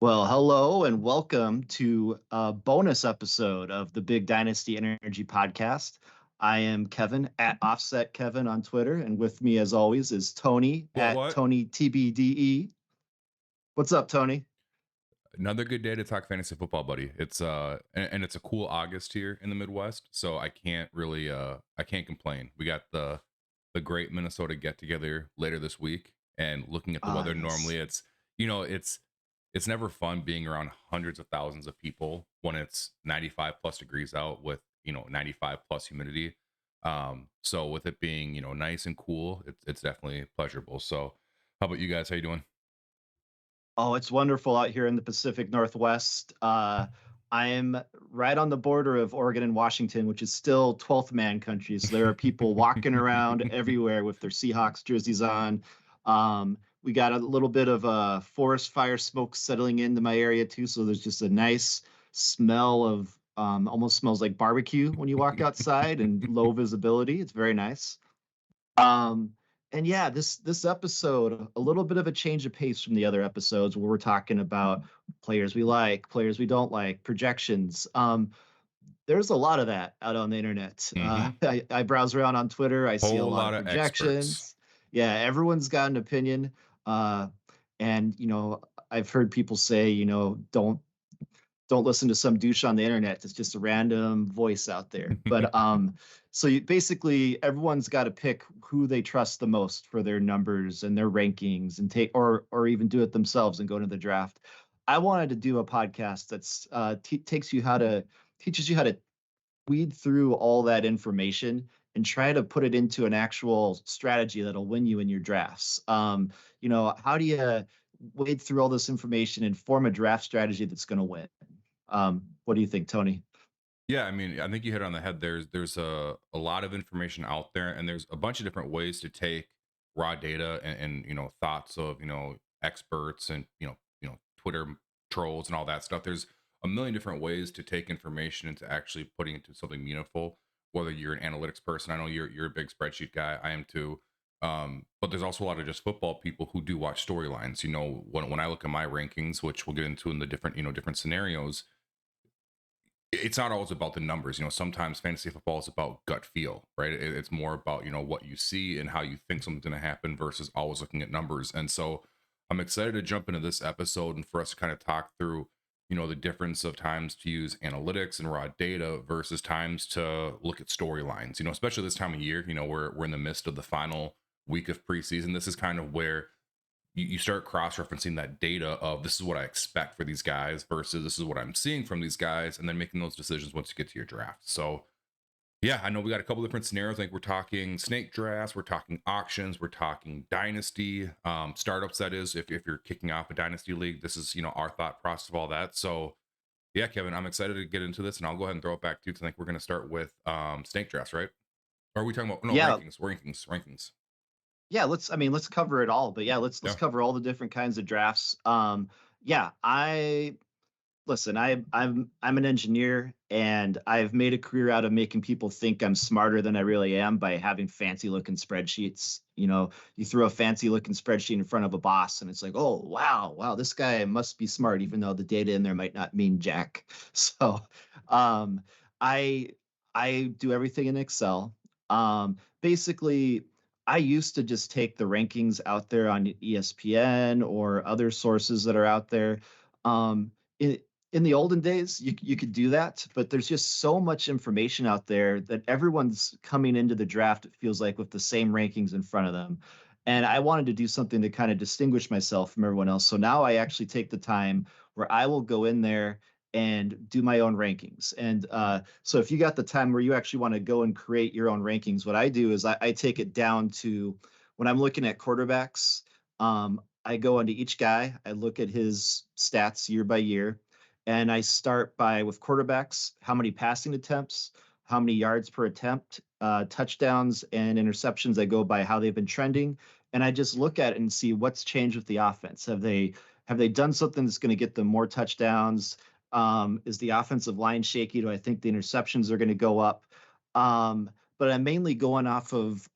Well, hello and welcome to a bonus episode of the Big Dynasty Energy Podcast. I am Kevin at Offset Kevin on Twitter, and with me, as always, is Tony at What? Tony TBDE. What's up, Tony? Another good day to talk fantasy football, buddy. It's it's a cool August here in the Midwest, so I can't complain. We got the great Minnesota get together later this week, and looking at the Ah, weather, yes. normally you know it's it's never fun being around hundreds of thousands of people when it's 95 plus degrees out with 95 plus humidity. So with it being nice and cool, it's definitely pleasurable. So how about you guys? How you doing? Oh, it's wonderful out here in the Pacific Northwest. I am right on the border of Oregon and Washington, which is still 12th man country. So there are people walking around everywhere with their Seahawks jerseys on. We got a little bit of forest fire smoke settling into my area too. So there's just a nice smell of almost smells like barbecue when you walk outside and low visibility. It's very nice. Um, and yeah, this episode, a little bit of a change of pace from the other episodes where we're talking about players we like, players we don't like, projections. There's a lot of that out on the internet. Hmm. I browse around on Twitter. I see a Whole lot of lot of experts. projections. Yeah, everyone's got an opinion. Uh, and I've heard people say, don't listen to some douche on the internet. It's just a random voice out there. But so basically everyone's got to pick who they trust the most for their numbers and their rankings and take or even do it themselves and go to the draft. I wanted to do a podcast that's teaches you how to weed through all that information and try to put it into an actual strategy that'll win you in your drafts. How do you wade through all this information and form a draft strategy that's going to win? What do you think, Tony? Yeah, I mean, I think you hit it on the head. There's a lot of information out there, and there's a bunch of different ways to take raw data and thoughts of experts and Twitter trolls and all that stuff. There's a million different ways to take information and to actually putting it into something meaningful. Whether you're an analytics person, I know you're a big spreadsheet guy. I am too. But there's also a lot of just football people who do watch storylines. When I look at my rankings, which we'll get into in the different different scenarios, it's not always about the numbers. Sometimes fantasy football is about gut feel, right? It's more about what you see and how you think something's going to happen versus always looking at numbers. And so I'm excited to jump into this episode and for us to kind of talk through the difference of times to use analytics and raw data versus times to look at storylines. Especially this time of year. We're in the midst of the final week of preseason. This is kind of where you start cross-referencing that data of this is what I expect for these guys versus this is what I'm seeing from these guys, and then making those decisions once you get to your draft. So yeah, I know we got a couple different scenarios. I think we're talking snake drafts, we're talking auctions, we're talking dynasty, startups. That is, if you're kicking off a dynasty league, this is our thought process of all that. So yeah, Kevin, I'm excited to get into this, and I'll go ahead and throw it back to you. 'Cause I think we're going to start with snake drafts, right? Or are we talking about no Yeah, rankings? yeah. Let's cover it all. But yeah, let's Yeah. cover all the different kinds of drafts. Yeah, I listen. I'm an engineer, and I've made a career out of making people think I'm smarter than I really am by having fancy looking spreadsheets. You throw a fancy looking spreadsheet in front of a boss, and it's like, oh wow, this guy must be smart, even though the data in there might not mean jack. So, um, I I do everything in Excel. Basically, I used to just take the rankings out there on ESPN or other sources that are out there. In in the olden days, you could do that, but there's just so much information out there that everyone's coming into the draft, it feels like, with the same rankings in front of them. And I wanted to do something to kind of distinguish myself from everyone else. So now I actually take the time where I will go in there and do my own rankings. And so if you got the time where you actually want to go and create your own rankings, what I do is I take it down to when I'm looking at quarterbacks. I go into each guy, I look at his stats year by year, and I start by with quarterbacks, how many passing attempts, how many yards per attempt, touchdowns and interceptions. I go by how they've been trending, and I just look at it and see what's changed with the offense. Have they done something that's going to get them more touchdowns? Is the offensive line shaky? Do I think the interceptions are going to go up? But I'm mainly going off of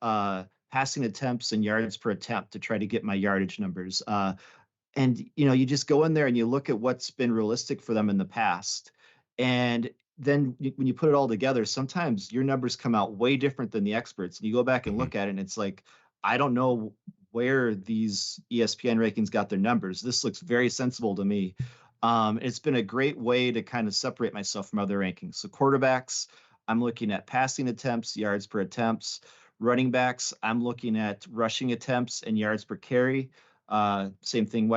passing attempts and yards per attempt to try to get my yardage numbers. And you just go in there and you look at what's been realistic for them in the past, and then when you put it all together, sometimes your numbers come out way different than the experts, and you go back and Mhm. look at it and it's like, I don't know where these ESPN rankings got their numbers. This looks very sensible to me. It's been a great way to kind of separate myself from other rankings. So quarterbacks, I'm looking at passing attempts, yards per attempts. Running backs, I'm looking at rushing attempts and yards per carry. Same thing,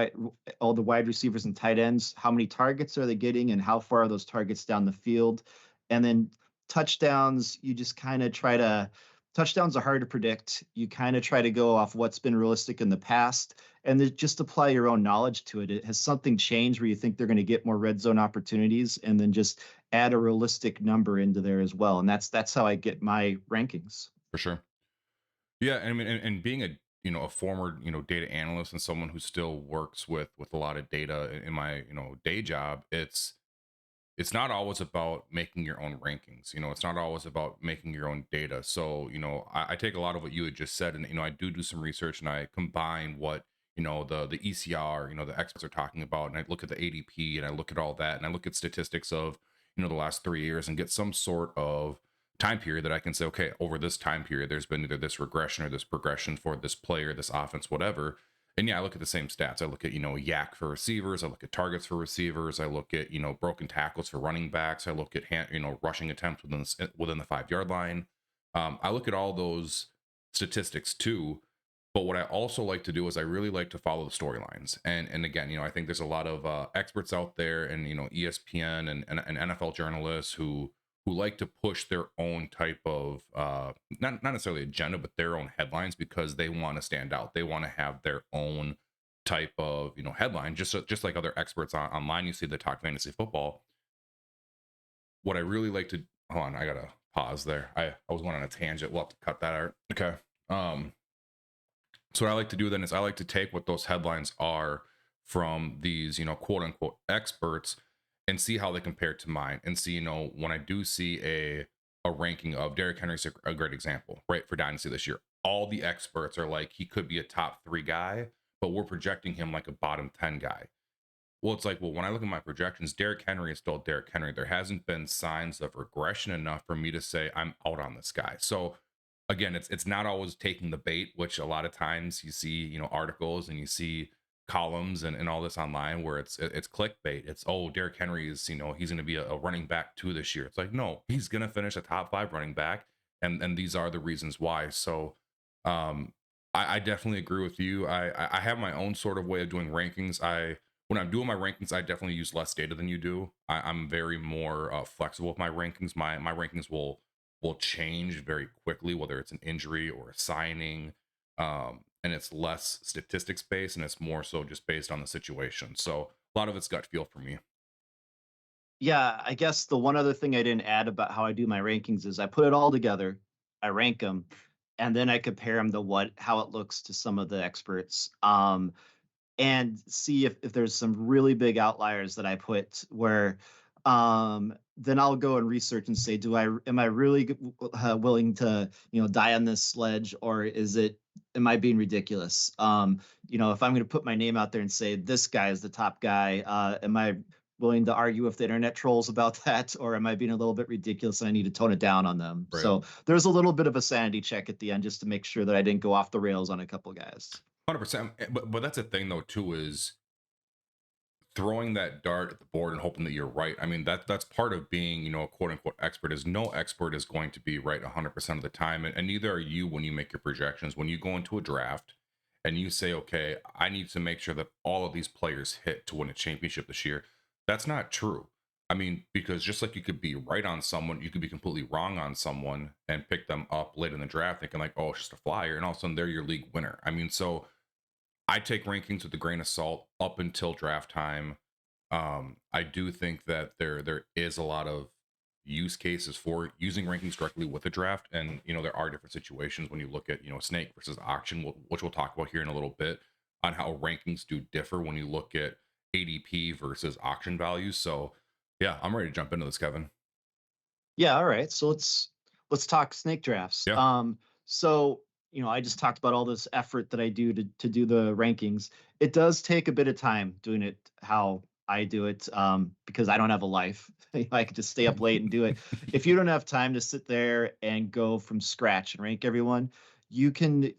all the wide receivers and tight ends, how many targets are they getting and how far are those targets down the field? And then touchdowns, you just kind of try to, touchdowns are hard to predict. You kind of try to go off what's been realistic in the past and then just apply your own knowledge to it. Has something changed where you think they're going to get more red zone opportunities, and then just add a realistic number into there as well. And that's how I get my rankings. For sure. Yeah, I mean, and being a a former data analyst and someone who still works with a lot of data in my day job, it's not always about making your own rankings. It's not always about making your own data. So I take a lot of what you had just said, and I do some research, and I combine what the ECR, the experts are talking about, and I look at the ADP, and I look at all that, and I look at statistics of the last 3 years, and get some sort of time period that I can say, okay, over this time period, there's been either this regression or this progression for this player, this offense, whatever. And yeah, I look at the same stats. I look at yak for receivers. I look at targets for receivers. I look at broken tackles for running backs. I look at rushing attempts within the 5 yard line. I look at all those statistics too. But what I also like to do is I really like to follow the storylines. And again, I think there's a lot of experts out there, and ESPN and NFL journalists who like to push their own type of not necessarily agenda, but their own headlines, because they want to stand out. They want to have their own type of headline, just like other experts online you see that talk fantasy football. What I really like to hold on, I gotta pause there. I was going on a tangent. We'll have to cut that out. Okay. Um, so what I like to do then is I like to take what those headlines are from these, quote unquote experts, and see how they compare to mine, and see, when I do see a ranking of Derrick Henry's a great example, right? For Dynasty this year. All the experts are like he could be a top 3 guy, but we're projecting him like a bottom 10 guy. Well, it's like, well, when I look at my projections, Derrick Henry is still Derrick Henry. There hasn't been signs of regression enough for me to say I'm out on this guy. So again, it's not always taking the bait, which a lot of times you see, articles and you see columns and all this online where it's clickbait. It's, oh, Derrick Henry is, he's gonna be a running back 2 this year. It's like, no, he's gonna finish a top 5 running back, and these are the reasons why. So um I definitely agree with you. I have my own sort of way of doing rankings. When I'm doing my rankings, I definitely use less data than you do. I'm very more flexible with my rankings. My rankings will change very quickly, whether it's an injury or a signing, and it's less statistics based, and it's more so just based on the situation. So a lot of it's gut feel for me. Yeah, I guess the one other thing I didn't add about how I do my rankings is I put it all together, I rank them, and then I compare them to how it looks to some of the experts. And see if there's some really big outliers that I put where then I'll go and research and say, am I really willing to, die on this sledge, or am I being ridiculous? If I'm going to put my name out there and say this guy is the top guy, am I willing to argue with the internet trolls about that, or am I being a little bit ridiculous and I need to tone it down on them? Right. So there's a little bit of a sanity check at the end just to make sure that I didn't go off the rails on a couple guys. 100%. But that's a thing though too, is throwing that dart at the board and hoping that you're right. I mean, that's part of being, a quote unquote expert. Is no expert is going to be right 100% of the time, and neither are you when you make your projections. When you go into a draft and you say, okay, I need to make sure that all of these players hit to win a championship this year, that's not true. I mean, because just like you could be right on someone, you could be completely wrong on someone and pick them up late in the draft thinking like, oh, it's just a flyer, and all of a sudden they're your league winner. I mean, so I take rankings with a grain of salt up until draft time. I do think that there is a lot of use cases for using rankings directly with the draft, and there are different situations when you look at snake versus auction, which we'll talk about here in a little bit, on how rankings do differ when you look at ADP versus auction values. So yeah, I'm ready to jump into this, Kevin. Yeah, all right. So let's talk snake drafts. Yeah. So I just talked about all this effort that I do to do the rankings. It does take a bit of time doing it how I do it, because I don't have a life. I could just stay up late and do it. If you don't have time to sit there and go from scratch and rank everyone, you can,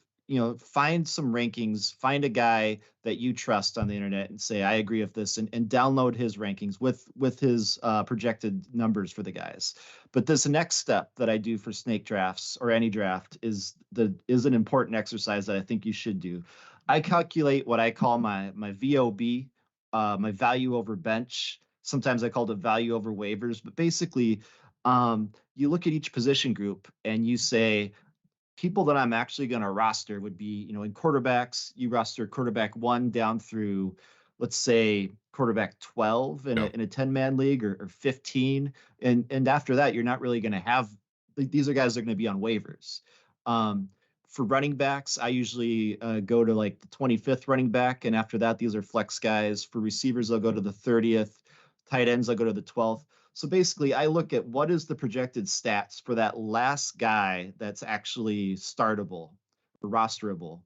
find some rankings, find a guy that you trust on the internet and say, I agree with this, and download his rankings with his projected numbers for the guys. But this next step that I do for snake drafts or any draft is an important exercise that I think you should do. I calculate what I call my VOB, my value over bench. Sometimes I call it value over waivers, but basically, you look at each position group and you say, people that I'm actually going to roster would be, in quarterbacks, you roster quarterback 1 down through, let's say, quarterback 12 in a Yep. 10-man league, or 15, and after that you're not really going to have, these are guys that are going to be on waivers. Um, for running backs, I usually go to like the 25th running back, and after that these are flex guys. For receivers, I'll go to the 30th. Tight ends, I'll go to the 12th. So basically, I look at what is the projected stats for that last guy that's actually startable or rosterable,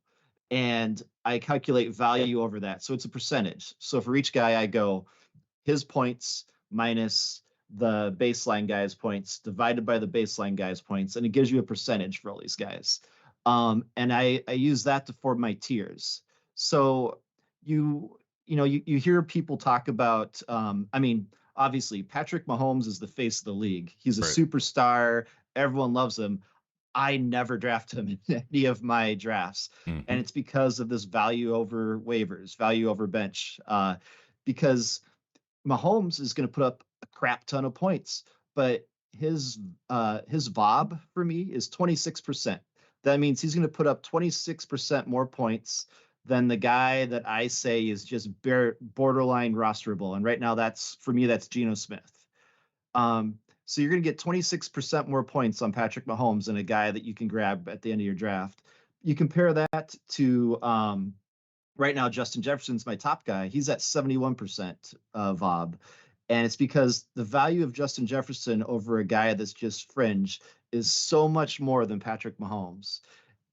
and I calculate value over that. So it's a percentage. So for each guy, I go his points minus the baseline guy's points divided by the baseline guy's points, and it gives you a percentage for all these guys. And I use that to form my tiers. So you hear people talk about, I mean, obviously Patrick Mahomes is the face of the league. He's a Right. superstar. Everyone loves him. I never draft him in any of my drafts, Hmm. and it's because of this value over waivers, value over bench. Because Mahomes is going to put up a crap ton of points, but his VOB for me is 26%. That means he's going to put up 26% more points than the guy that I say is just borderline rosterable. And right now, that's for me, that's Geno Smith. So you're going to get 26% more points on Patrick Mahomes than a guy that you can grab at the end of your draft. You compare that to, right now, Justin Jefferson's my top guy. He's at 71% VOB. And it's because the value of Justin Jefferson over a guy that's just fringe is so much more than Patrick Mahomes.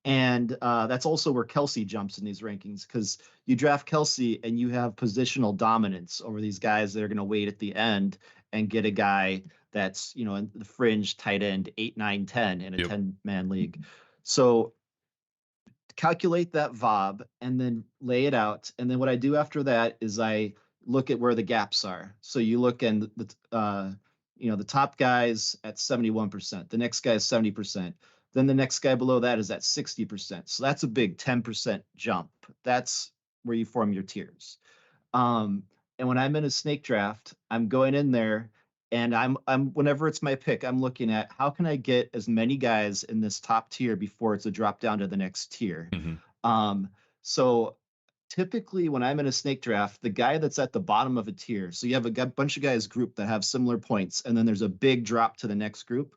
And that's also where Kelsey jumps in these rankings, because you draft Kelsey and you have positional dominance over these guys that are going to wait at the end and get a guy that's, in the fringe tight end 8, 9, 10 in a Yep. 10-man league. So calculate that VOB and then lay it out. And then what I do after that is I look at where the gaps are. So you look and the top guy's at 71%, the next guy is 70%. Then the next guy below that is at 60%. So that's a big 10% jump. That's where you form your tiers. Um, and when I'm in a snake draft, I'm going in there and I'm whenever it's my pick, I'm looking at how can I get as many guys in this top tier before it's a drop down to the next tier. Hmm. Um, so typically when I'm in a snake draft, the guy that's at the bottom of a tier, so you have a bunch of guys grouped that have similar points, and then there's a big drop to the next group.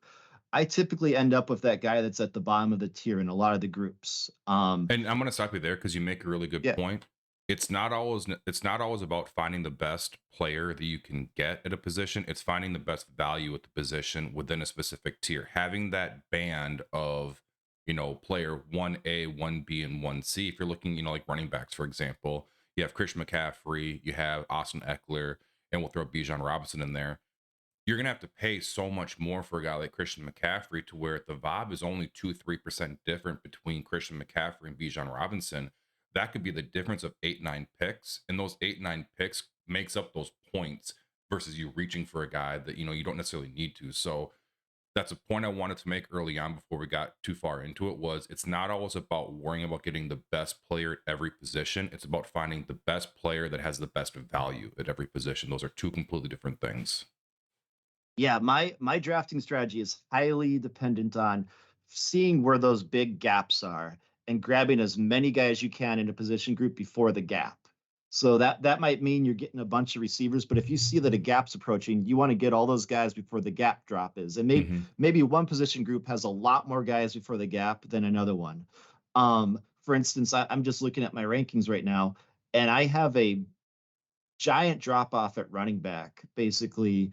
I typically end up with that guy that's at the bottom of the tier in a lot of the groups. And I'm going to stop you there because you make a really good Yeah, point. It's not always about finding the best player that you can get at a position. It's finding the best value at the position within a specific tier. Having that band of, player 1A, 1B, and 1C. If you're looking, like running backs, for example, you have Christian McCaffrey, you have Austin Eckler, and we'll throw Bijan Robinson in there. You're gonna have to pay so much more for a guy like Christian McCaffrey, to where the vibe is only 2-3% different between Christian McCaffrey and Bijan Robinson. That could be the difference of 8-9 picks, and those 8-9 picks makes up those points versus you reaching for a guy that you don't necessarily need to. So that's a point I wanted to make early on before we got too far into it. Was it's not always about worrying about getting the best player at every position. It's about finding the best player that has the best value at every position. Those are two completely different things. yeah, my drafting strategy is highly dependent on seeing where those big gaps are and grabbing as many guys you can in a position group before the gap. So that might mean you're getting a bunch of receivers, but if you see that a gap's approaching, you want to get all those guys before the gap drop is. And Hmm. maybe one position group has a lot more guys before the gap than another one. For instance, I'm just looking at my rankings right now, and I have a giant drop off at running back, basically,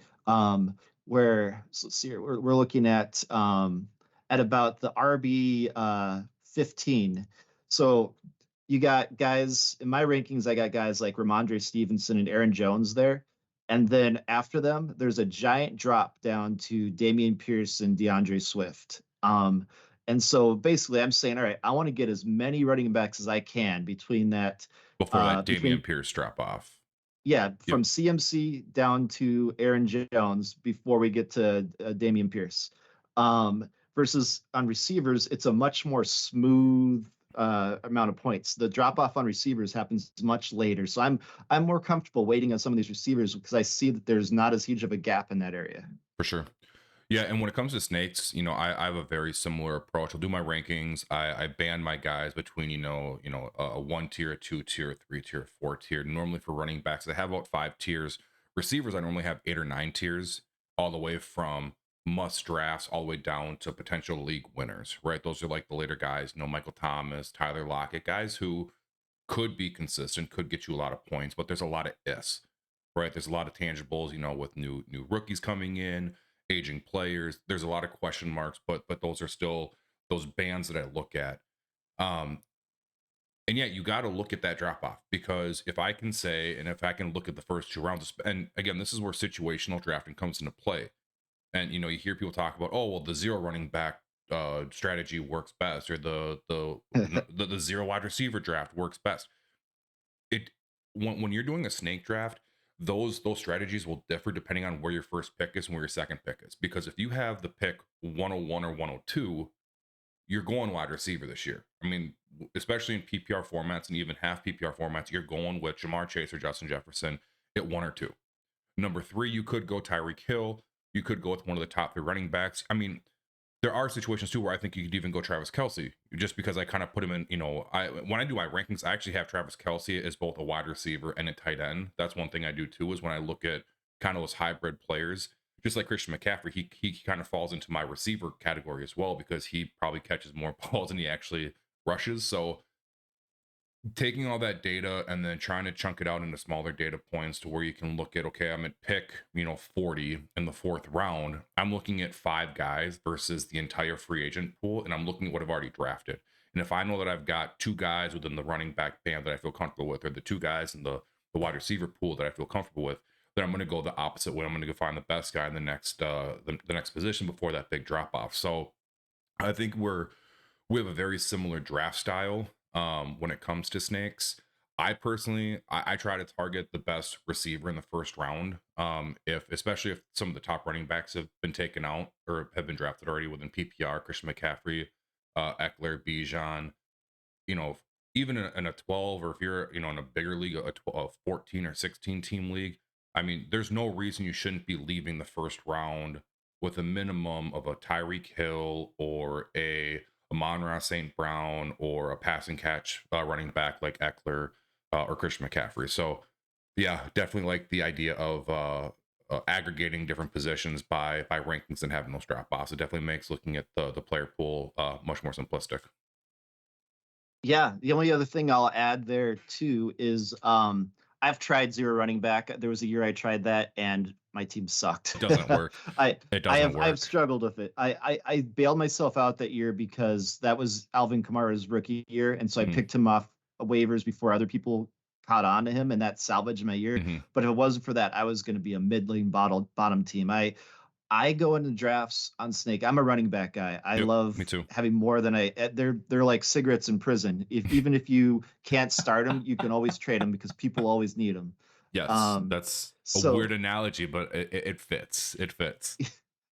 where, so let's see here, we're looking at about the RB 15. So you got guys in my rankings, I got guys like Ramondre Stevenson and Aaron Jones there. And then after them, there's a giant drop down to Damian Pierce and DeAndre Swift. And so basically I'm saying, all right, I want to get as many running backs as I can between that, Before that Damian between Pierce drop off. yeah, Yep, from CMC down to Aaron Jones before we get to Damian Pierce. Versus on receivers, it's a much more smooth amount of points. The drop off on receivers happens much later, so I'm more comfortable waiting on some of these receivers because I see that there's not as huge of a gap in that area. for sure. Yeah, and when it comes to snakes, I have a very similar approach. I'll do my rankings. I band my guys between a one tier, a two tier, three tier, four tier. Normally for running backs, I have about five tiers. Receivers, I normally have 8 or 9 tiers, all the way from must drafts all the way down to potential league winners. Right, those are like the later guys. Michael Thomas, Tyler Lockett, guys who could be consistent, could get you a lot of points, but there's a lot of ifs, right? There's a lot of tangibles, with new rookies coming in, aging players. There's a lot of question marks, but those are still those bands that I look at. Um, and yet you got to look at that drop off, because if I can say, and if I can look at the first 2 rounds, and again, this is where situational drafting comes into play. And you hear people talk about, oh well, the zero running back strategy works best, or the zero wide receiver draft works best. It when you're doing a snake draft, those strategies will differ depending on where your first pick is and where your second pick is. Because if you have the pick 101 or 102, you're going wide receiver this year. I mean, especially in PPR formats and even half PPR formats, you're going with Jamar Chase or Justin Jefferson at 1 or 2. Number 3, you could go Tyreek Hill. You could go with one of the top 3 running backs. I mean, there are situations too where I think you could even go Travis Kelsey, just because I kind of put him in. When I do my rankings, I actually have Travis Kelsey as both a wide receiver and a tight end. That's one thing I do too, is when I look at kind of those hybrid players, just like Christian McCaffrey, he kind of falls into my receiver category as well, because he probably catches more balls than he actually rushes. So taking all that data and then trying to chunk it out into smaller data points to where you can look at, okay, I'm at pick 40 in the 4th round, I'm looking at 5 guys versus the entire free agent pool, and I'm looking at what I've already drafted. And if I know that I've got 2 guys within the running back band that I feel comfortable with, or the 2 guys in the wide receiver pool that I feel comfortable with, then I'm going to go the opposite way. I'm going to go find the best guy in the next position before that big drop off. So I think we have a very similar draft style when it comes to snakes. I personally, I try to target the best receiver in the first round. If especially if some of the top running backs have been taken out or have been drafted already within PPR, Christian McCaffrey, Eckler, Bijan, you know, even in a 12, or if you're in a bigger league, a 14 or 16 team league. I mean, there's no reason you shouldn't be leaving the first round with a minimum of a Tyreek Hill or a Amon-Ra St. Brown, or a passing catch running back like Eckler or Christian McCaffrey. So yeah, definitely like the idea of aggregating different positions by rankings and having those drop offs. It definitely makes looking at the player pool much more simplistic. Yeah, the only other thing I'll add there too is I've tried zero running back. There was a year I tried that and my team sucked. It doesn't work. I It I doesn't have work. struggled with it. I bailed myself out that year because that was Alvin Kamara's rookie year, and so I Hmm. picked him off waivers before other people caught on to him, and that salvaged my year. Hmm. But if it wasn't for that, I was going to be a middling bottom team. I go into drafts on Snake. I'm a running back guy. I Yep, me love too. having more than they're like cigarettes in prison. Even if you can't start them, you can always trade them because people always need them. Yes, Um, that's a so weird analogy, but it fits. It fits.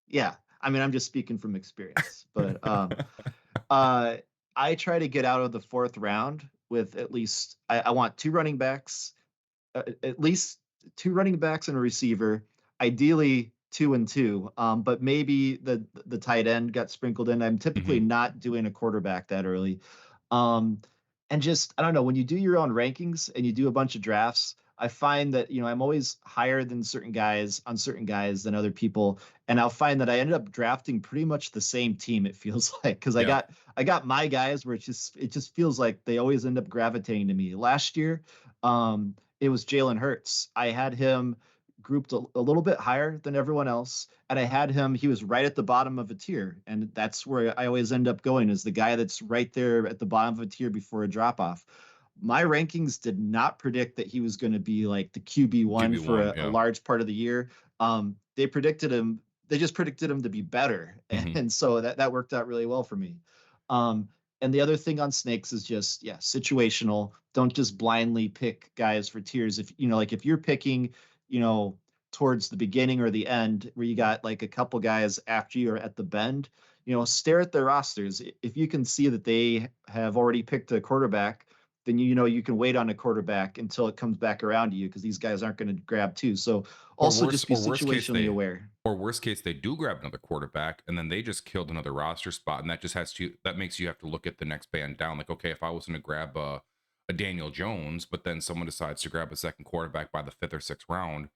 yeah, I mean, I'm just speaking from experience, but uh, I try to get out of the 4th round with at least I want 2 running backs, at least 2 running backs and a receiver, ideally 2 and 2. But maybe the tight end got sprinkled in. I'm typically Hmm. not doing a quarterback that early. Um, and just I don't know, when you do your own rankings and you do a bunch of drafts, I find that I'm always higher than certain guys on certain guys than other people, and I'll find that I ended up drafting pretty much the same team. It feels like because I Yeah. got I got my guys where it just feels like they always end up gravitating to me. Last year, it was Jalen Hurts. I had him grouped a little bit higher than everyone else, and I had him. He was right at the bottom of a tier, and that's where I always end up going, is the guy that's right there at the bottom of a tier before a drop off. My rankings did not predict that he was going to be like the QB1 for QB1, a yeah. large part of the year. They predicted him. They just predicted him to be better, Hmm. and so that worked out really well for me. Um, and the other thing on snakes is just, yeah, situational. Don't just blindly pick guys for tiers. If you know, like if you're picking, you know, towards the beginning or the end where you got like a couple guys after you are at the bend, stare at their rosters. If you can see that they have already picked a quarterback, then you know you can wait on a quarterback until it comes back around to you, because these guys aren't going to grab two. So Or also worse, just be or worst case situationally they, aware. or worst case they do grab another quarterback and then they just killed another roster spot, and that just has to that makes you have to look at the next band down. Like, okay, if I was going to grab a Daniel Jones, but then someone decides to grab a second quarterback by the fifth or sixth round,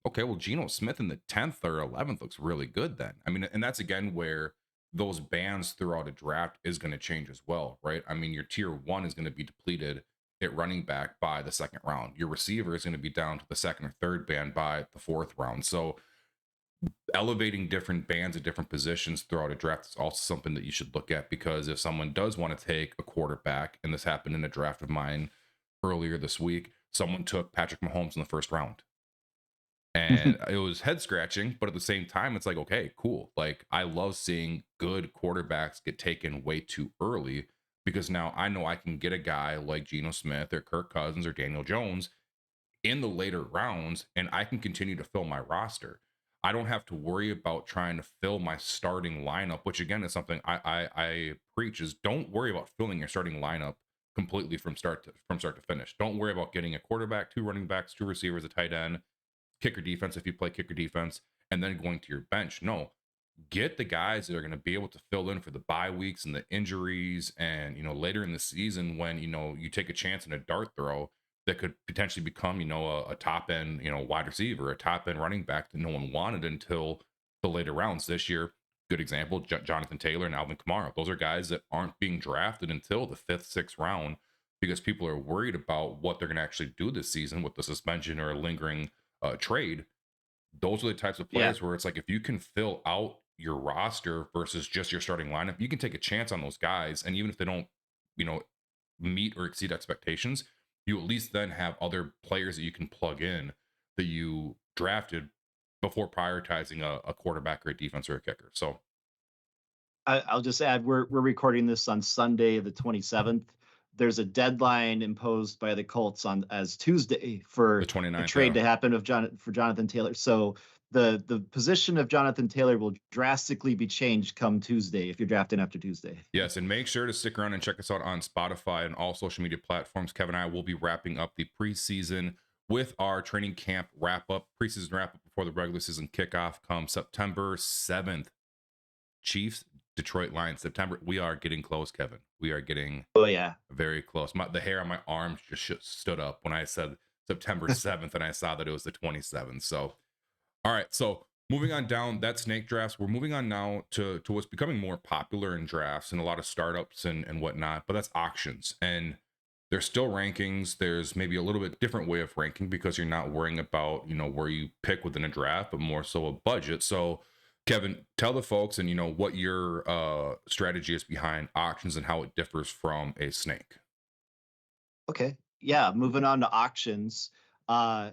okay, well, Geno Smith in the 10th or 11th looks really good then. I mean, and that's again where those bands throughout a draft is going to change as well, right? I mean, your tier one is going to be depleted at running back by the second round. Your receiver is going to be down to the second or third band by the fourth round. So elevating different bands at different positions throughout a draft is also something that you should look at, because if someone does want to take a quarterback, and this happened in a draft of mine earlier this week, someone took Patrick Mahomes in the first round, and it was head scratching, but at the same time it's like, okay, cool, like I love seeing good quarterbacks get taken way too early, because now I know I can get a guy like Geno Smith or Kirk Cousins or Daniel Jones in the later rounds, and I can continue to fill my roster. I don't have to worry about trying to fill my starting lineup, which again is something I preach, is don't worry about filling your starting lineup completely from start to finish. Don't worry about getting a quarterback, two running backs, two receivers, a tight end, kicker defense if you play kicker defense, and then going to your bench. No, get the guys that are going to be able to fill in for the bye weeks and the injuries, and later in the season when you take a chance in a dart throw that could potentially become a top end wide receiver, a top end running back that no one wanted until the later rounds this year. Good example, Jonathan Taylor and Alvin Kamara. Those are guys that aren't being drafted until the fifth, sixth round, because people are worried about what they're going to actually do this season with the suspension or a lingering trade. Those are the types of Yeah. players where it's like, if you can fill out your roster versus just your starting lineup, you can take a chance on those guys. And even if they don't, you know, meet or exceed expectations, you at least then have other players that you can plug in that you drafted before prioritizing a quarterback or a defense or a kicker. So I'll just add, we're recording this on Sunday, the 27th. There's a deadline imposed by the Colts on as Tuesday the for a 29th, trade yeah. to happen for Jonathan Taylor. So the position of Jonathan Taylor will drastically be changed come Tuesday if you're drafting after Tuesday. Yes, and make sure to stick around and check us out on Spotify and all social media platforms. Kevin and I will be wrapping up the preseason with our training camp wrap up, preseason wrap up before the regular season kickoff come September 7th. Chiefs, Detroit Lions, September. We are getting close, Kevin. We are getting Oh yeah. very close. The hair on my arms just stood up when I said September 7th and I saw that it was the 27th. So all right, so moving on down that snake drafts, we're moving on now to what's becoming more popular in drafts and a lot of startups and whatnot, but that's auctions. And there's still rankings. There's maybe a little bit different way of ranking, because you're not worrying about, where you pick within a draft, but more so a budget. So Kevin, tell the folks and what your strategy is behind auctions and how it differs from a snake. Okay. Yeah. Moving on to auctions. Uh,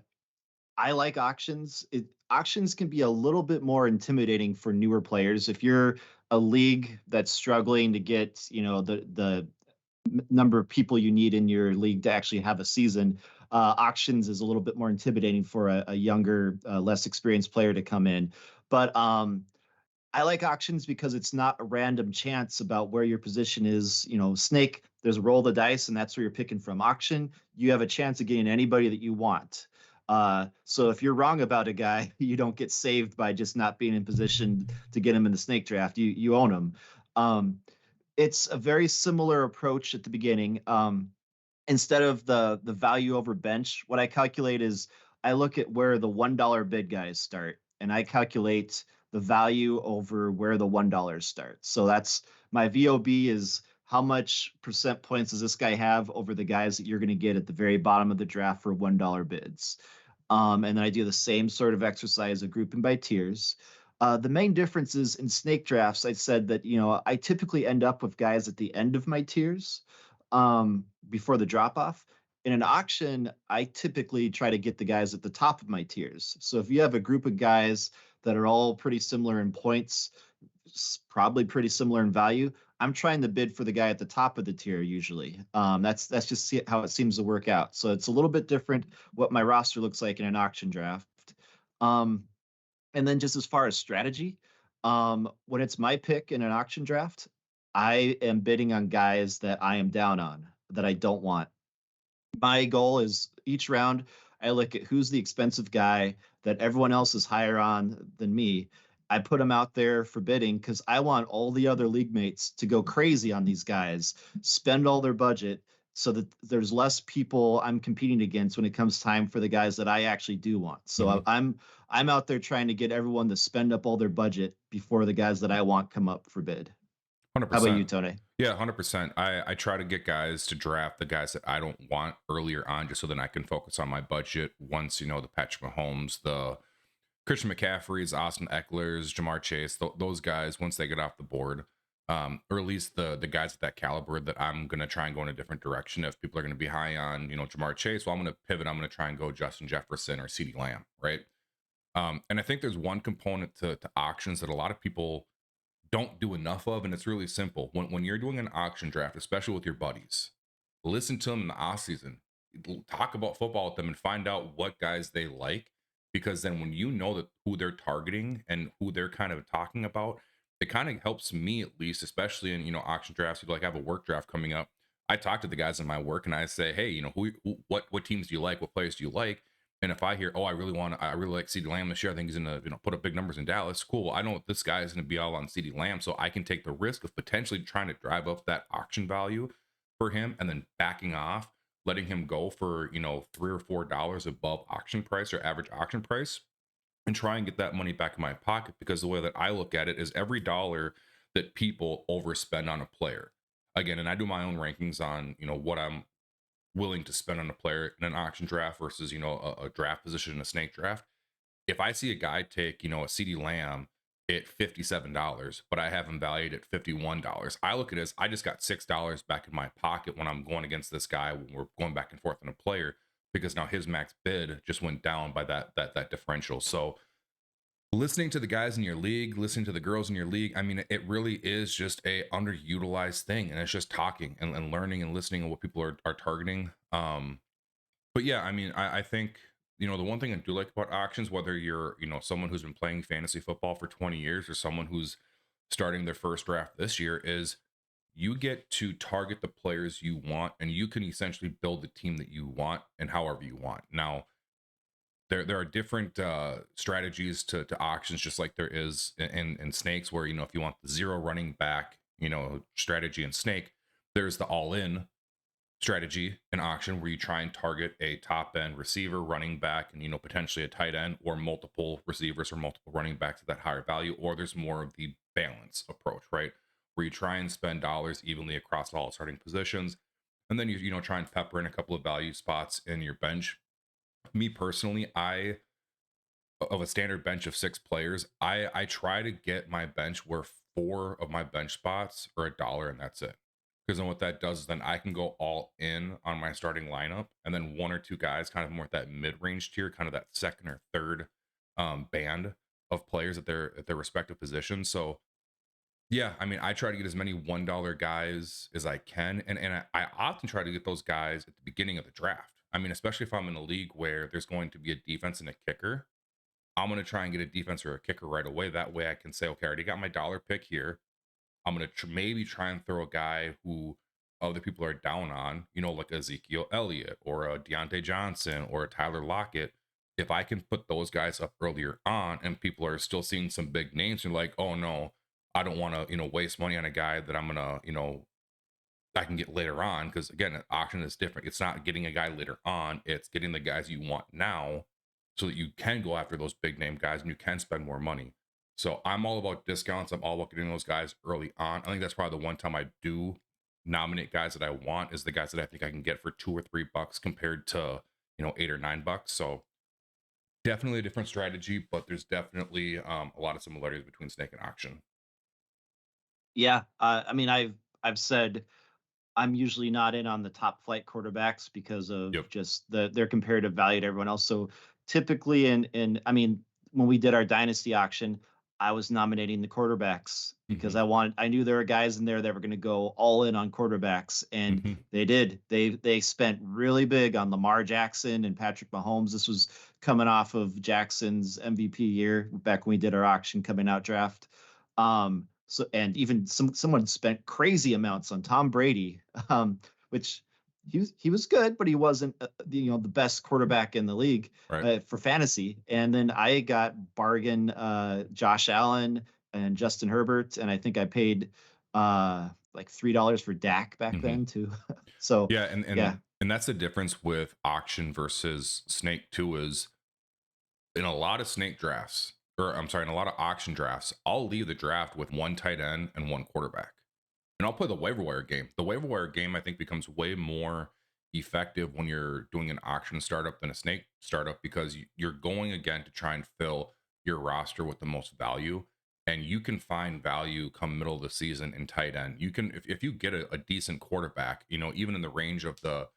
I like auctions. Auctions can be a little bit more intimidating for newer players. If you're a league that's struggling to get, the number of people you need in your league to actually have a season, auctions is a little bit more intimidating for a younger, less experienced player to come in. But I like auctions because it's not a random chance about where your position is. Snake, there's a roll of the dice, and that's where you're picking from. Auction, you have a chance of getting anybody that you want. So if you're wrong about a guy, you don't get saved by just not being in position to get him in the snake draft. You own him. Um, it's a very similar approach at the beginning. Instead of the value over bench, what I calculate is I look at where the $1 bid guys start, and I calculate the value over where the $1 starts. So that's my VOB, is how much percent points does this guy have over the guys that you're going to get at the very bottom of the draft for $1 bids. And then I do the same sort of exercise of grouping by tiers. The main differences in snake drafts, I said that, I typically end up with guys at the end of my tiers before the drop off. In an auction, I typically try to get the guys at the top of my tiers. So if you have a group of guys that are all pretty similar in points, probably pretty similar in value, I'm trying to bid for the guy at the top of the tier usually. That's just how it seems to work out. So it's a little bit different what my roster looks like in an auction draft. Um, and then just as far as strategy, when it's my pick in an auction draft, I am bidding on guys that I am down on, that I don't want. My goal is each round, I look at who's the expensive guy that everyone else is higher on than me. I put them out there for bidding because I want all the other league mates to go crazy on these guys, spend all their budget so that there's less people I'm competing against when it comes time for the guys that I actually do want. So Mhm. I'm out there trying to get everyone to spend up all their budget before the guys that I want come up for bid. How about you, 100%. Tony? Yeah, 100%. I try to get guys to draft the guys that I don't want earlier on, just so then I can focus on my budget once, the Patrick Mahomes, the Christian McCaffrey's, Austin Eckler's, Jamar Chase, those guys, once they get off the board, or at least the guys at that caliber, that I'm going to try and go in a different direction. If people are going to be high on, Jamar Chase, well, I'm going to pivot. I'm going to try and go Justin Jefferson or CeeDee Lamb, right? And I think there's one component to auctions that a lot of people don't do enough of, and it's really simple. When you're doing an auction draft, especially with your buddies, listen to them in the off season, talk about football with them, and find out what guys they like. Because then when you know that who they're targeting and who they're kind of talking about, it kind of helps me, at least, especially in auction drafts. Like, I have a work draft coming up. I talk to the guys in my work and I say, hey, what teams do you like? What players do you like? And if I hear, oh, I really like CeeDee Lamb this year, I think he's gonna, put up big numbers in Dallas. Cool. I know this guy is gonna be all on CeeDee Lamb, so I can take the risk of potentially trying to drive up that auction value for him, and then backing off, letting him go for $3 or $4 above auction price or average auction price, and try and get that money back in my pocket. Because the way that I look at it is every dollar that people overspend on a player, again, and I do my own rankings on what I'm willing to spend on a player in an auction draft versus a draft position in a snake draft. If I see a guy take a CeeDee Lamb at $57, but I have him valued at $51, I look at it as I just got $6 back in my pocket when I'm going against this guy when we're going back and forth on a player, because now his max bid just went down by that differential. So listening to the guys in your league, listening to the girls in your league, I mean, it really is just a underutilized thing, and it's just talking and learning and listening to what people are targeting. But yeah, I mean, I think the one thing I do like about auctions, whether you're someone who's been playing fantasy football for 20 years or someone who's starting their first draft this year, is you get to target the players you want, and you can essentially build the team that you want and however you want. Now, there are different strategies to auctions, just like there is in snakes, where if you want the zero running back strategy in snake, there's the all in strategy in auction, where you try and target a top end receiver, running back, and potentially a tight end, or multiple receivers or multiple running backs at that higher value. Or there's more of the balance approach, right, where you try and spend dollars evenly across all starting positions, and then you try and pepper in a couple of value spots in your bench. Me personally, I of a standard bench of 6 players, I try to get my bench where 4 of my bench spots are $1, and that's it. Because then what that does is then I can go all in on my starting lineup, and then one or two guys kind of more at that mid-range tier, kind of that second or third band of players at their respective positions. So yeah, I mean, I try to get as many $1 guys as I can, and I often try to get those guys at the beginning of the draft. I mean, especially if I'm in a league where there's going to be a defense and a kicker, I'm going to try and get a defense or a kicker right away. That way I can say, okay, I already got my dollar pick here. I'm going to maybe try and throw a guy who other people are down on, like Ezekiel Elliott or a Deontay Johnson or a Tyler Lockett. If I can put those guys up earlier on and people are still seeing some big names, and like, oh no, I don't want to, waste money on a guy that I'm going to, I can get later on. Because again, an auction is different. It's not getting a guy later on, it's getting the guys you want now, so that you can go after those big name guys and you can spend more money. So I'm all about discounts. I'm all about getting those guys early on. I think that's probably the one time I do nominate guys that I want, is the guys that I think I can get for $2 or $3 compared to $8 or $9. So Definitely a different strategy, but there's definitely a lot of similarities between Snake and Auction. Yeah, I mean, I've said I'm usually not in on the top flight quarterbacks because of Yep. just their comparative value to everyone else. So typically in I mean, when we did our dynasty auction, I was nominating the quarterbacks because Hmm. I knew there were guys in there that were going to go all in on quarterbacks, and Hmm. they did. They spent really big on Lamar Jackson and Patrick Mahomes. This was coming off of Jackson's MVP year back when we did our auction coming out draft. So and even someone spent crazy amounts on Tom Brady, which he was good, but he wasn't the best quarterback in the league Right. for fantasy. And then I got bargain Josh Allen and Justin Herbert, and I think I paid like $3 for Dak back Hmm. then too. So Yeah, and yeah. that's the difference with Auction versus Snake too. Is in a lot of Snake drafts, or I'm sorry, in a lot of Auction drafts, I'll leave the draft with one tight end and one quarterback, and I'll play the waiver wire game. The waiver wire game, I think, becomes way more effective when you're doing an auction startup than a Snake startup, because you're going again to try and fill your roster with the most value. And you can find value come middle of the season in tight end. You can, if you get a decent quarterback, even in the range of the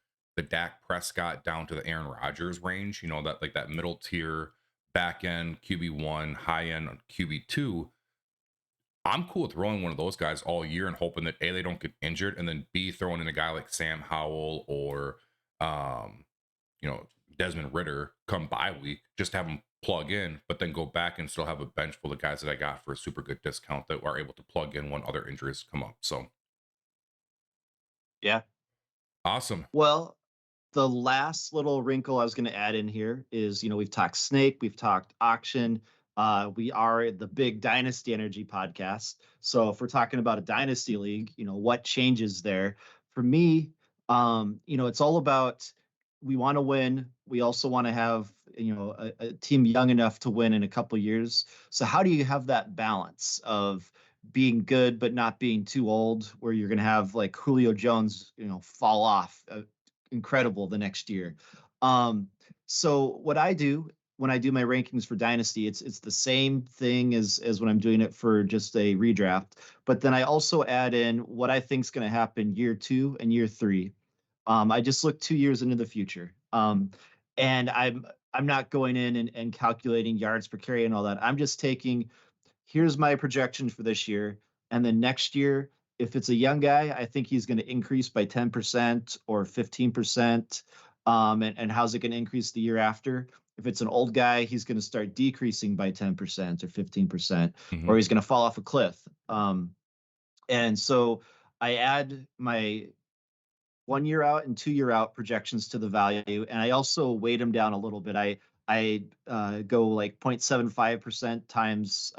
Dak Prescott down to the Aaron Rodgers range, that like that middle tier back end QB1, high end on QB2, I'm cool with throwing one of those guys all year and hoping that A, they don't get injured, and then B, throwing in a guy like Sam Howell or um, Desmond Ritter come bye week, just have them plug in, but then go back and still have a bench full of guys that I got for a super good discount that are able to plug in when other injuries come up. So Yeah. awesome. Well, the last little wrinkle I was going to add in here is, we've talked snake, we've talked auction. We are the big dynasty energy podcast. So if we're talking about a dynasty league, what changes there? For me, it's all about we want to win. We also want to have, a team young enough to win in a couple years. So how do you have that balance of being good but not being too old, where you're going to have like Julio Jones, fall off incredible the next year. Um, so what I do when I do my rankings for Dynasty, it's the same thing as when I'm doing it for just a redraft. But then I also add in what I think is going to happen year 2 and year 3. I just look 2 years into the future. And I'm not going in and calculating yards per carry and all that. I'm just taking here's my projection for this year. And then next year, if it's a young guy, I think he's going to increase by 10% or 15%. And how's it going to increase the year after? If it's an old guy, he's going to start decreasing by 10% or 15%, Hmm. or he's going to fall off a cliff. And so I add my 1 year out and 2 year out projections to the value, and I also weight them down a little bit. I go like 0.75% times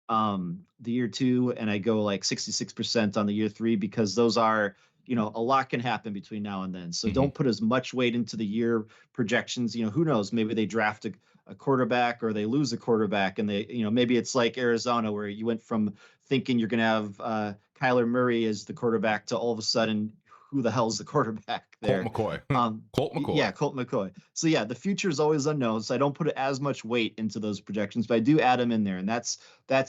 the year 2, and I go like 66% on the year 3, because those are, a lot can happen between now and then. So Hmm. don't put as much weight into the year projections. Who knows, maybe they draft a quarterback or they lose a quarterback, and they, maybe it's like Arizona where you went from thinking you're going to have Kyler Murray as the quarterback to all of a sudden who the hell's the quarterback Colt there. McCoy. Colt Yeah, McCoy. Colt McCoy. So yeah, the future is always unknown, so I don't put as much weight into those projections, but I do add them in there, and that's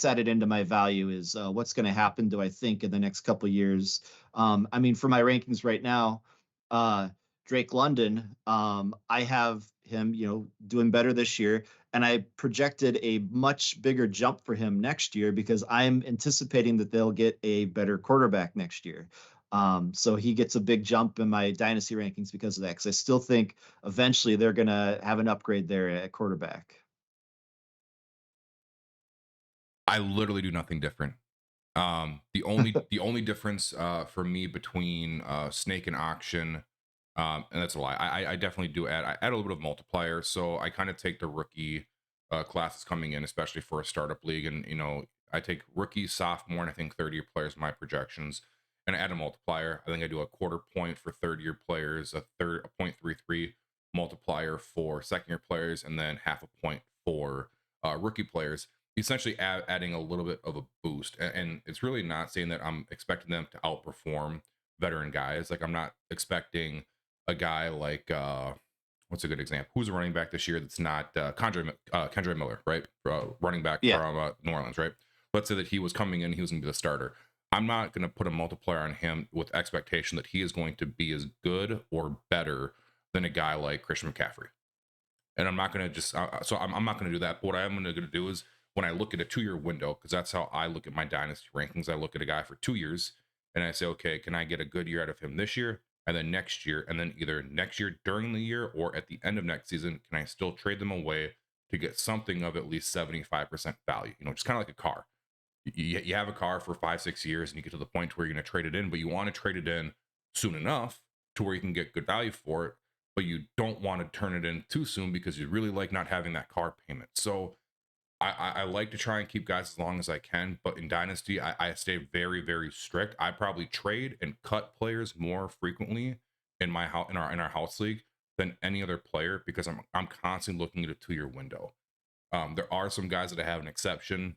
added into my value is what's going to happen, do I think, in the next couple of years. I mean, for my rankings right now, uh, Drake London, I have him, doing better this year, and I projected a much bigger jump for him next year because I'm anticipating that they'll get a better quarterback next year. So he gets a big jump in my dynasty rankings because of that. Because I still think eventually they're going to have an upgrade there at quarterback. I literally do nothing different. The only difference for me between Snake and Auction, and that's a lie. I definitely do add. I add a little bit of multiplier, so I kind of take the rookie classes coming in, especially for a startup league, and I take rookie, sophomore, and I think third year players in my projections, and I add a multiplier. I think I do a quarter point for third year players, a 0.33 multiplier for second year players, and then half a point for rookie players, essentially adding a little bit of a boost. And it's really not saying that I'm expecting them to outperform veteran guys. Like I'm not expecting a guy like what's a good example? Who's a running back this year that's not Kendra Miller, right? Running back Yeah. from New Orleans, right? Let's say that he was coming in, he was going to be the starter. I'm not going to put a multiplier on him with expectation that he is going to be as good or better than a guy like Christian McCaffrey. And I'm not going to just, I'm not going to do that. But what I am going to do is when I look at a 2 year window, because that's how I look at my dynasty rankings, I look at a guy for 2 years and I say, okay, can I get a good year out of him this year? And then next year, and then either next year during the year or at the end of next season, can I still trade them away to get something of at least 75% value? Just kind of like a car. You have a car for 5, 6 years and you get to the point where you're going to trade it in, but you want to trade it in soon enough to where you can get good value for it, but you don't want to turn it in too soon because you really like not having that car payment. So I like to try and keep guys as long as I can, but in Dynasty, I stay very, very strict. I probably trade and cut players more frequently in my house in our house league than any other player because I'm constantly looking at a 2 year window. There are some guys that I have an exception,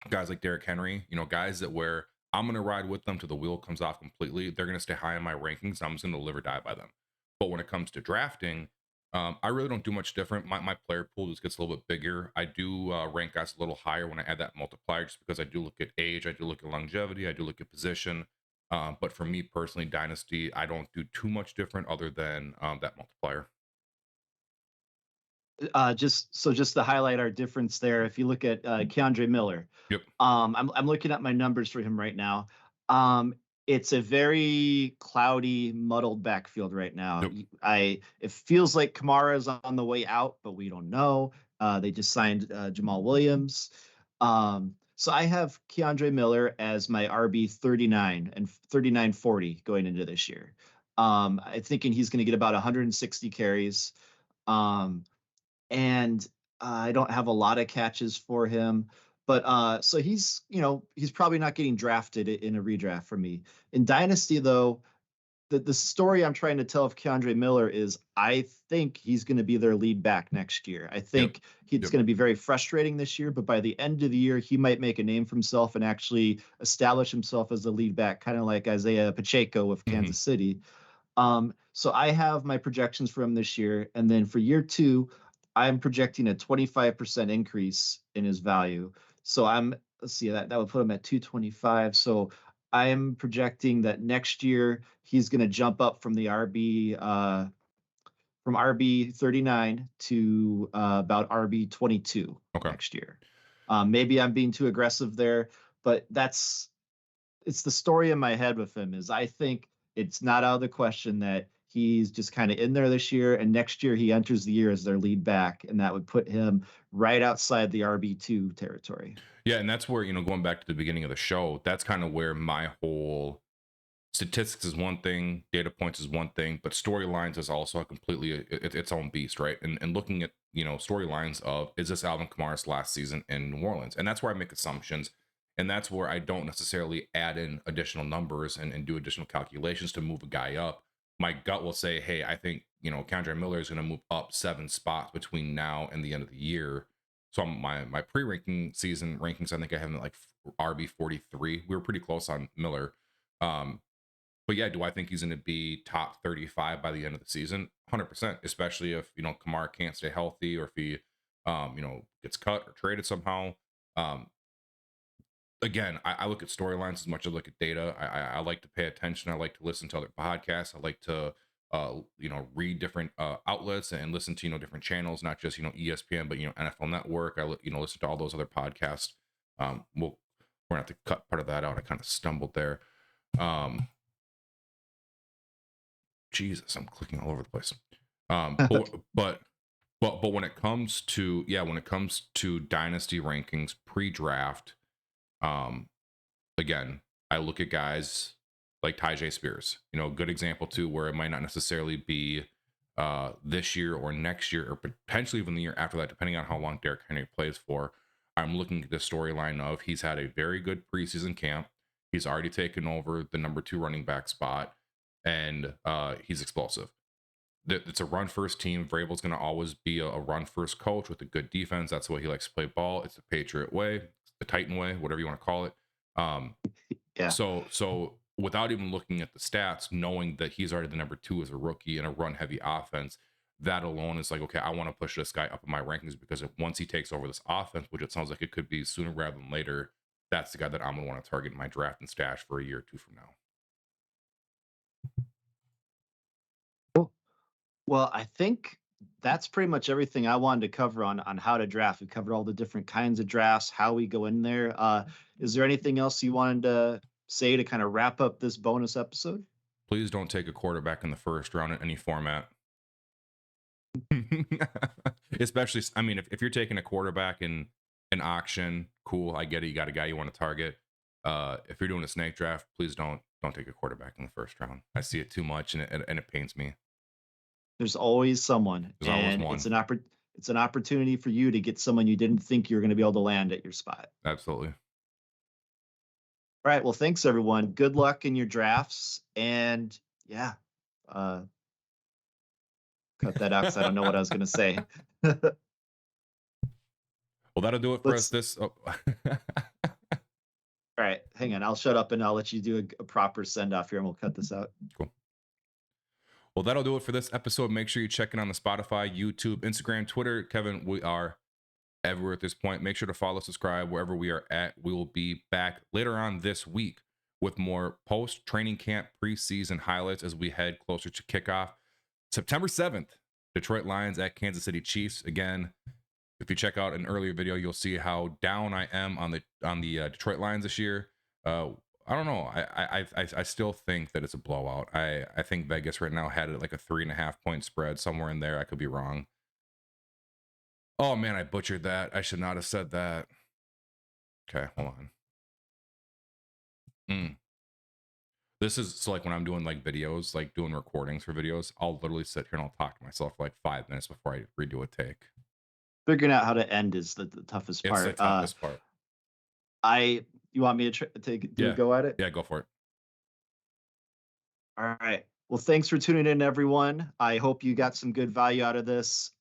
guys like Derrick Henry, guys that where I'm gonna ride with them till the wheel comes off completely. They're gonna stay high in my rankings. I'm just gonna live or die by them. But when it comes to drafting, I really don't do much different. My player pool just gets a little bit bigger. I do rank guys a little higher when I add that multiplier, just because I do look at age, I do look at longevity, I do look at position. But for me personally, Dynasty, I don't do too much different other than that multiplier. Just to highlight our difference there, if you look at Keandre Miller, Yep. I'm looking at my numbers for him right now. It's a very cloudy, muddled backfield right now. Yep. It feels like Kamara is on the way out, but we don't know. They just signed Jamal Williams. So I have Keandre Miller as my RB 39 and 39-40 going into this year. I'm thinking he's going to get about 160 carries. Um, and I don't have a lot of catches for him. But so he's probably not getting drafted in a redraft for me. In Dynasty, though, the story I'm trying to tell of Keandre Miller is I think he's going to be their lead back next year. I Yep. think it's going to be very frustrating this year, but by the end of the year, he might make a name for himself and actually establish himself as the lead back, kind of like Isaiah Pacheco with Kansas City. So I have my projections for him this year, and then for year two, I'm projecting a 25% increase in his value. So let's see, that would put him at 225. So I'm projecting that next year he's going to jump up from the RB 39 to about RB 22 Okay. next year. Maybe I'm being too aggressive there, but it's the story in my head with him is I think it's not out of the question that he's just kind of in there this year, and next year he enters the year as their lead back, and that would put him right outside the RB2 territory. Yeah, and that's where, going back to the beginning of the show, that's kind of where my whole statistics is one thing, data points is one thing, but storylines is also a completely its own beast, right? And looking at, storylines of, is this Alvin Kamara's last season in New Orleans? And that's where I make assumptions. And that's where I don't necessarily add in additional numbers and do additional calculations to move a guy up. My gut will say, hey, I think, Kendra Miller is going to move up 7 spots between now and the end of the year. So my pre-ranking season rankings, I think I have him at like RB 43. We were pretty close on Miller. But yeah, do I think he's going to be top 35 by the end of the season? 100%, especially if, Kamara can't stay healthy or if he, gets cut or traded somehow. Again, I look at storylines as much as I look at data. I like to pay attention. I like to listen to other podcasts. I like to, read different outlets and listen to, different channels, not just, ESPN, but, NFL Network. Listen to all those other podcasts. We're going to have to cut part of that out. I kind of stumbled there. Jesus, I'm clicking all over the place. But when it comes to dynasty rankings pre-draft, again, I look at guys like Tyjae Spears, a good example too, where it might not necessarily be this year or next year or potentially even the year after that, depending on how long Derrick Henry plays for. I'm looking at the storyline of he's had a very good preseason camp. He's already taken over the number 2 running back spot, and he's explosive. It's a run first team. Vrabel's going to always be a run first coach with a good defense. That's the way he likes to play ball. It's the Patriot way, it's the Titan way, whatever you want to call it. Yeah. So without even looking at the stats, knowing that he's already the number 2 as a rookie in a run heavy offense, that alone is like, okay, I want to push this guy up in my rankings because once he takes over this offense, which it sounds like it could be sooner rather than later, that's the guy that I'm gonna want to target in my draft and stash for a year or two from now. Well, I think that's pretty much everything I wanted to cover on how to draft. We covered all the different kinds of drafts, how we go in there. Is there anything else you wanted to say to kind of wrap up this bonus episode? Please don't take a quarterback in the first round in any format. Especially, I mean, if you're taking a quarterback in an auction, cool, I get it. You got a guy you want to target. If you're doing a snake draft, please don't take a quarterback in the first round. I see it too much, and it pains me. There's always someone, There's always and one. it's an opportunity for you to get someone you didn't think you were going to be able to land at your spot. Absolutely. All right. Well, thanks everyone. Good luck in your drafts, and yeah, uh, cut that out because I don't know what I was going to say. Well, that'll do it for us. Let's. This. Oh. All right, hang on. I'll shut up and I'll let you do a proper send off here, and we'll cut this out. Cool. Well, that'll do it for this episode. Make sure you check in on the Spotify, YouTube, Instagram, Twitter. Kevin, we are everywhere at this point. Make sure to follow, subscribe wherever we are at. We will be back later on this week with more post training camp preseason highlights as we head closer to kickoff. September 7th, Detroit Lions at Kansas City Chiefs. Again, if you check out an earlier video, you'll see how down I am on the Detroit Lions this year. I don't know. I still think that it's a blowout. I think Vegas right now had it like a 3.5 point spread somewhere in there. I could be wrong. Oh man, I butchered that. I should not have said that. Okay, hold on. This is so like when I'm doing like videos, like doing recordings for videos, I'll literally sit here and I'll talk to myself for like 5 minutes before I redo a take. Figuring out how to end is the toughest part. It's the toughest part. You want me to do a go at it? Yeah, go for it. All right. Well, thanks for tuning in, everyone. I hope you got some good value out of this.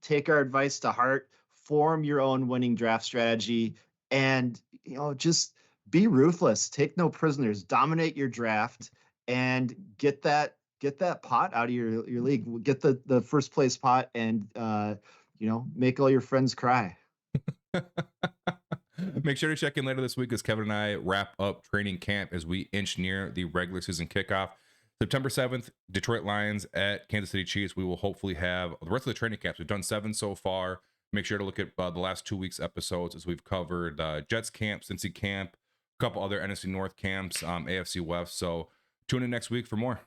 Take our advice to heart, form your own winning draft strategy, and just be ruthless. Take no prisoners. Dominate your draft and get that pot out of your league. Get the first place pot and make all your friends cry. Make sure to check in later this week as Kevin and I wrap up training camp as we inch near the regular season kickoff. September 7th, Detroit Lions at Kansas City Chiefs. We will hopefully have the rest of the training camps. We've done 7 so far. Make sure to look at the last 2 weeks episodes as we've covered Jets camp, Cincy camp, a couple other NFC North camps, AFC West. So tune in next week for more.